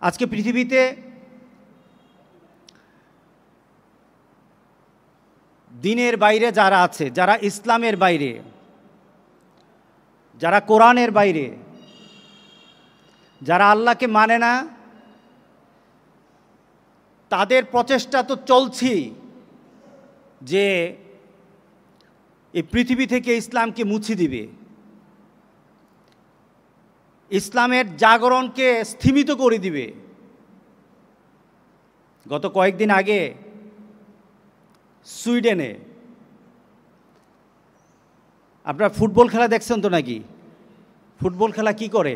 আজকে পৃথিবীতে দিনের বাইরে যারা আছে, যারা ইসলামের বাইরে, যারা কোরআনের বাইরে, যারা আল্লাহকে মানে না, তাদের প্রচেষ্টা তো চলছেই যে এই পৃথিবী থেকে ইসলামকে মুছে দিবে, ইসলামের জাগরণকে স্থিমিত করে দিবে। গত কয়েকদিন আগে সুইডেনে, আপনারা ফুটবল খেলা দেখছেন তো নাকি? ফুটবল খেলা কি করে?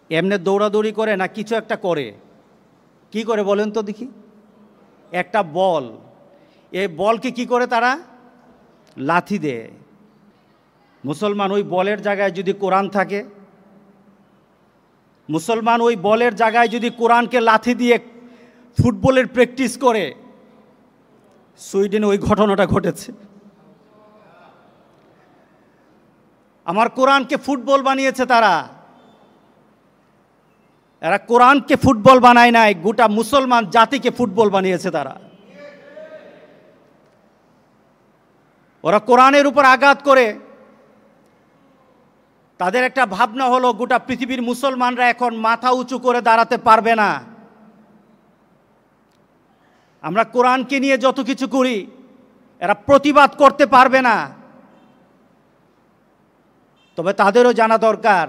এমনি দৌড়াদৌড়ি করে না কিছু একটা করে? কি করে বলেন তো দেখি? একটা বল, এই বলকে কি করে তারা? লাথি দেয়। মুসলমান ওই বলের জায়গায় যদি কোরআন থাকে, মুসলমান ওই বলের জায়গায় যদি কোরআনকে লাথি দিয়ে ফুটবলের প্র্যাকটিস করে, সুইডেনে ওই ঘটনাটা ঘটেছে। আমার কোরআনকে ফুটবল বানিয়েছে তারা। এরা কোরআনকে ফুটবল বানায় নাই, গোটা মুসলমান জাতিকে ফুটবল বানিয়েছে তারা। ওরা কোরআনের উপর আঘাত করে তাদের একটা ভাবনা হলো গোটা পৃথিবীর মুসলমানরা এখন মাথা উঁচু করে দাঁড়াতে পারবে না। আমরা কোরআনকে নিয়ে যত কিছু করি এরা প্রতিবাদ করতে পারবে না। তবে তাদেরও জানা দরকার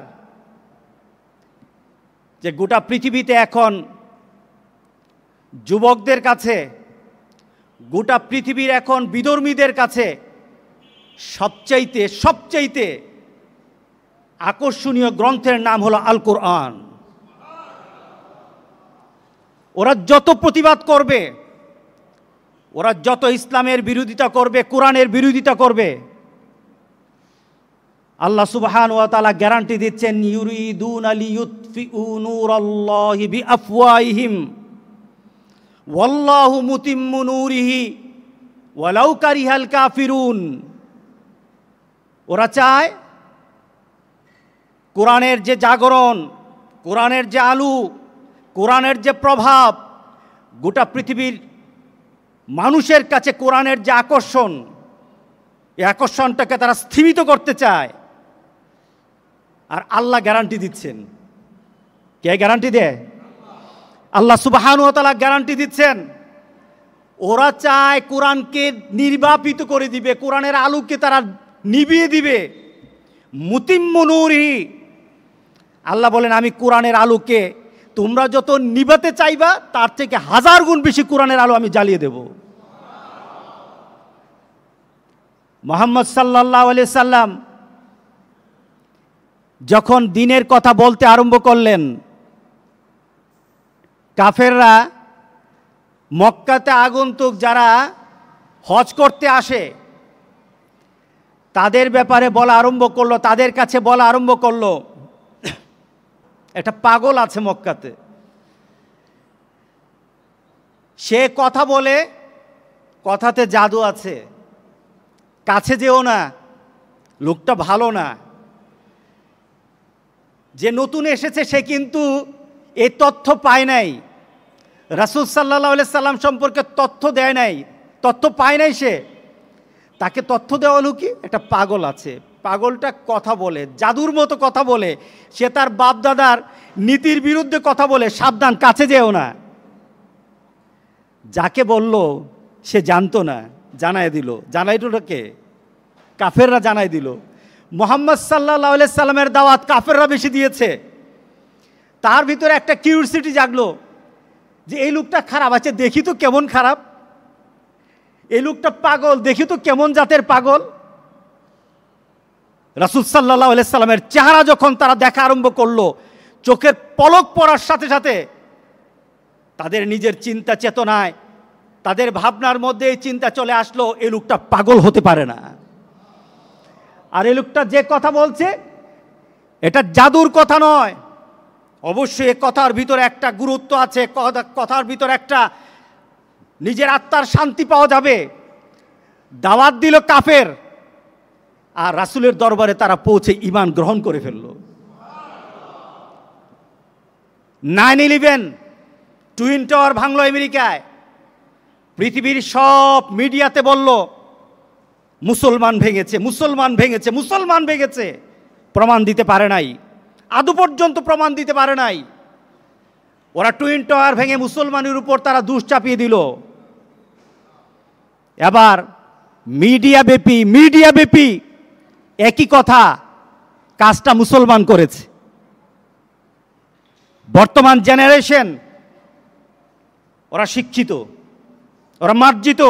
যে গোটা পৃথিবীতে এখন যুবকদের কাছে, গোটা পৃথিবীর এখন বিধর্মীদের কাছে সবচাইতে আকর্ষণীয় গ্রন্থের নাম হলো আল কোরআন। ওরা যত প্রতিবাদ করবে, ওরা যত ইসলামের বিরোধিতা করবে, কোরআনের বিরোধিতা করবে, আল্লাহ সুবহানাহু ওয়া তাআলা গ্যারান্টি দিচ্ছেন, ইউরিদুনা লিইউতফিউ নূরাল্লাহি বিআফওয়াহিহিম ওয়াল্লাহু মুতিম্মু নূরিহি ওয়ালাউ কারিহাল কাফিরুন। ওরা চায় কোরআনের যে জাগরণ, কোরআনের যে আলো, কোরআনের যে প্রভাব, গোটা পৃথিবীর মানুষের কাছে কোরআনের যে আকর্ষণ, এই আকর্ষণটাকে তারা স্থিমিত করতে চায়। আর আল্লাহ গ্যারান্টি দিচ্ছেন। কে গ্যারান্টি দেয়? আল্লাহ সুবহানাহু ওয়া তাআলা গ্যারান্টি দিচ্ছেন। ওরা চায় কোরআনকে নির্বাপিত করে দিবে, কোরআনের আলোকে তারা নিভিয়ে দিবে। মুতিম্মু নূরিহি, আল্লাহ বলেন আমি কোরআনের আলোকে তোমরা যত নিভাতে চাইবা তার থেকে 1000 গুণ বেশি কোরআনের আলো আমি জ্বালিয়ে দেব। মুহাম্মদ সাল্লাল্লাহু আলাইহি সাল্লাম যখন দ্বীনের কথা বলতে আরম্ভ করলেন, কাফেররা, মক্কাতে আগন্তুক যারা হজ করতে আসে তাদের ব্যাপারে বলা আরম্ভ করলো, তাদের কাছে বলা আরম্ভ করলো, একটা পাগল আছে মক্কাতে, সে কথা বলে, কথাতে জাদু আছে, কাছে যেও না, লোকটা ভালো না। যে নতুন এসেছে সে কিন্তু এই তথ্য পায় নাই, রাসূল সাল্লাল্লাহু আলাইহি সাল্লাম সম্পর্কে তথ্য দেয় নাই, তথ্য পায় নাই সে। তাকে তথ্য দেওয়া হলো কি, একটা পাগল আছে, পাগলটা কথা বলে, জাদুর মতো কথা বলে, সে তার বাপ দাদার নীতির বিরুদ্ধে কথা বলে, সাবধান, কাছে যেও না। যাকে বলল সে জানতো না, জানাই দিল। জানাইটা কে? কাফেররা জানাই দিল। মুহাম্মদ সাল্লাল্লাহু আলাইহি সাল্লামের দাওয়াত কাফেররা বেশি দিয়েছে। তার ভিতরে একটা কিউরিওসিটি জাগলো যে এই লোকটা খারাপ আছে, দেখি তো কেমন খারাপ, এই লোকটা পাগল, দেখি তো কেমন জাতের পাগল। রাসূল সাল্লাল্লাহু আলাইহি সাল্লামের চেহারা যখন তারা দেখা আরম্ভ করলো, চোখের পলক পড়ার সাথে সাথে তাদের নিজের চিন্তা চেতনায়, তাদের ভাবনার মধ্যে এই চিন্তা চলে আসলো, এই লোকটা পাগল হতে পারে না। আর এই লোকটা যে কথা বলছে এটা জাদুর কথা নয়, অবশ্যই এই কথার ভিতরে একটা গুরুত্ব আছে, কথার ভিতরে একটা নিজের আত্মার শান্তি পাওয়া যাবে। দাওয়াত দিল কাফের, আর রাসূলের দরবারে তারা পৌঁছে ঈমান গ্রহণ করে ফেলল। 9/11 টুইন টাওয়ার ভাঙলো আমেরিকায়, পৃথিবীর সব মিডিয়াতে বলল মুসলমান ভেঙেছে, মুসলমান ভেঙেছে, মুসলমান ভেঙেছে। প্রমাণ দিতে পারে নাই, আদৌ পর্যন্ত প্রমাণ দিতে পারে নাই। ওরা টুইন টাওয়ার ভেঙে মুসলমানের উপর তারা দোষ চাপিয়ে দিল। এবার মিডিয়া ব্যাপী একই কথা, কাজটা মুসলমান করেছে। বর্তমান জেনারেশন ওরা শিক্ষিত, ওরা মার্জিত,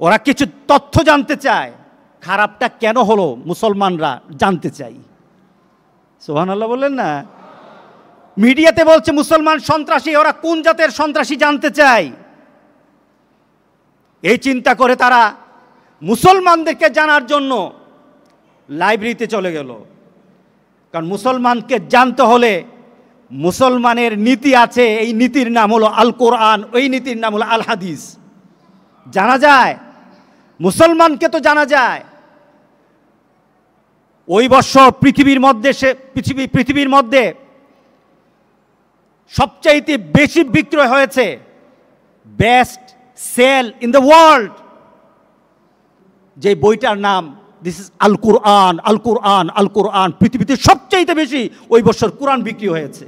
ওরা কিছু তথ্য জানতে চায়। খারাপটা কেন হলো মুসলমানরা জানতে চাই। সুবহানাল্লাহ বললেন না? মিডিয়াতে বলছে মুসলমান সন্ত্রাসী, ওরা কোন জাতের সন্ত্রাসী জানতে চায়। এই চিন্তা করে তারা মুসলমানদেরকে জানার জন্য লাইব্রেরিতে চলে গেল। কারণ মুসলমানকে জানতে হলে মুসলমানের নীতি আছে, এই নীতির নাম হলো আল কোরআন, ওই নীতির নাম হলো আল হাদিস। জানা যায়, মুসলমানকে তো জানা যায়। ওই বছর পৃথিবীর মধ্যে সবচাইতে বেশি বিক্রয় হয়েছে, best sell in the world, যে বইটার নাম দিস ইজ আল কোরআন, আল কোরআন, আল কোরআন। পৃথিবীতে সবচাইতে বেশি ওই বছর কোরআন বিক্রি হয়েছে।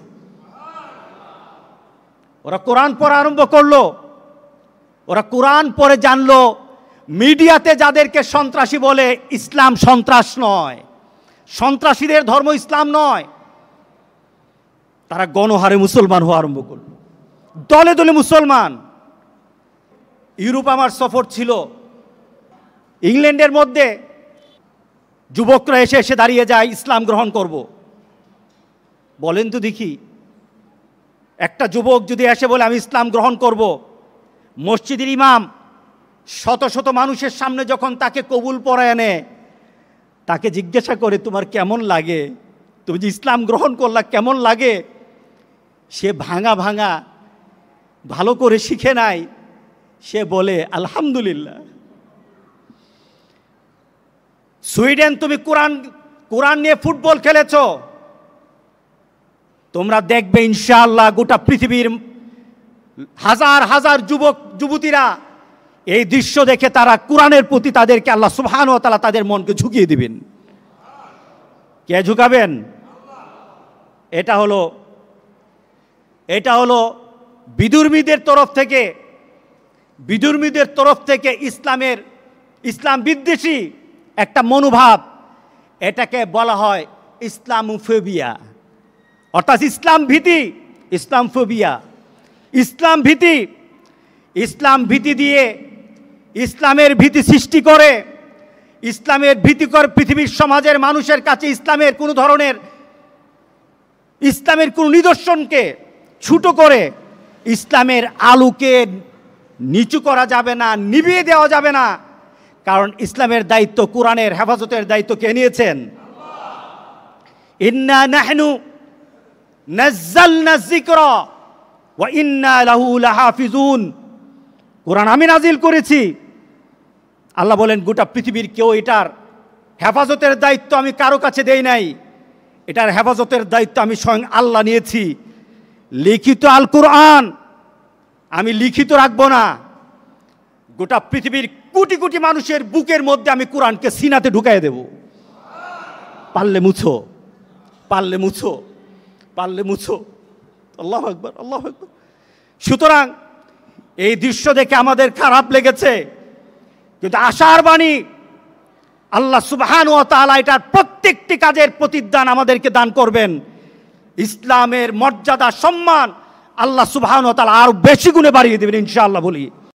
ওরা কোরআন পড়া আরম্ভ করলো, ওরা কোরআন পড়ে জানলো মিডিয়াতে যাদেরকে সন্ত্রাসী বলে, ইসলাম সন্ত্রাস নয়, সন্ত্রাসীদের ধর্ম ইসলাম নয়। তারা গণহারে মুসলমান হওয়া আরম্ভ করল, দলে দলে মুসলমান। ইউরোপ আমার সফর ছিল, ইংল্যান্ডের মধ্যে যুবকরা এসে দাঁড়িয়ে যায়, ইসলাম গ্রহণ করব। বলেন তো দেখি, একটা যুবক যদি এসে বলে আমি ইসলাম গ্রহণ করব, মসজিদের ইমাম শত শত মানুষের সামনে যখন তাকে কবুল পড়ায় আনে, তাকে জিজ্ঞাসা করে তোমার কেমন লাগে, তুমি যে ইসলাম গ্রহণ করলা কেমন লাগে? সে ভাঙা ভালো করে শিখে নাই, সে বলে আলহামদুলিল্লাহ। সুইডেন তুমি কোরআন নিয়ে ফুটবল খেলেছ, তোমরা দেখবে ইনশাআল্লাহ গোটা পৃথিবীর হাজার হাজার যুবতীরা এই দৃশ্য দেখে তারা কোরআনের প্রতি তাদেরকে আল্লাহ সুবহানাহু ওয়া তাআলা তাদের মনকে ঝুঁকিয়ে দিবেন। কে ঝুঁকাবেন? এটা হলো বিধর্মীদের তরফ থেকে ইসলাম বিদ্বেষী একটা মনোভাব। এটাকে বলা হয় ইসলামোফোবিয়া, অর্থাৎ ইসলাম ফোবিয়া। ইসলাম ভীতি দিয়ে ইসলামের ভীতি সৃষ্টি করে, ইসলামের ভীতিকর পৃথিবীর সমাজের মানুষের কাছে ইসলামের কোনো নিদর্শনকে ছোট করে, ইসলামের আলোকে নিচু করা যাবে না, নিভিয়ে দেওয়া যাবে না। কারণ ইসলামের দায়িত্ব, কোরআনের হেফাজতের দায়িত্ব কে নিয়েছেন? ইন্না নাহনু নাযালনা যিকরা ওয়া ইন্না লাহু লাহাফিজুন। কোরআন আমি নাজিল করেছি। আল্লাহ বলেন গোটা পৃথিবীর কেউ এটার হেফাজতের দায়িত্ব আমি কারো কাছে দেই নাই, এটার হেফাজতের দায়িত্ব আমি স্বয়ং আল্লাহ নিয়েছি। লিখিত আল কোরআন আমি লিখিত রাখবো না, গোটা পৃথিবীর কোটি কোটি মানুষের বুকের মধ্যে আমি কোরআনকে সিনাতে ঢুকাই দেব। পারলে মুছো, আল্লাহু আকবার, আল্লাহু আকবার। সুতরাং এই দৃশ্য দেখে আমাদের খারাপ লেগেছে, কিন্তু আশার বাণী আল্লাহ সুবহানাহু ওয়া তাআলা এটার প্রত্যেকটি কাজের প্রতিদান আমাদেরকে দান করবেন। ইসলামের মর্যাদা সম্মান আল্লাহ সুবহানাহু ওয়া তাআলা আরো বেশি গুণে বাড়িয়ে দেবেন ইনশাআল্লাহ বলি।